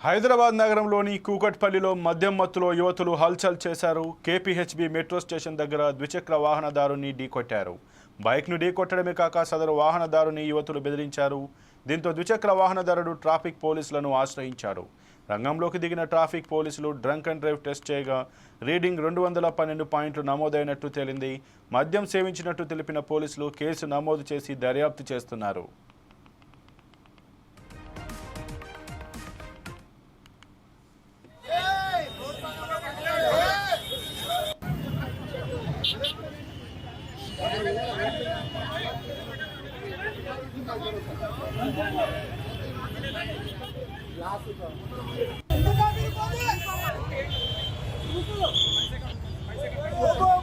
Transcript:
హైదరాబాద్ నగరంలోని కూకట్పల్లిలో మద్యం మత్తులో యువతులు హల్చల్ చేశారు. కేపీహెచ్బీ మెట్రో స్టేషన్ దగ్గర ద్విచక్ర వాహనదారుని ఢీకొట్టారు. బైక్ను ఢీకొట్టడమే కాక సదరు వాహనదారుని యువతులు బెదిరించారు. దీంతో ద్విచక్ర వాహనదారుడు ట్రాఫిక్ పోలీసులను ఆశ్రయించాడు. రంగంలోకి దిగిన ట్రాఫిక్ పోలీసులు డ్రంక్ అండ్ డ్రైవ్ టెస్ట్ చేయగా రీడింగ్ 212 పాయింట్లు నమోదైనట్టు తేలింది. మద్యం సేవించినట్టు తెలిపిన పోలీసులు కేసు నమోదు చేసి దర్యాప్తు చేస్తున్నారు. Go!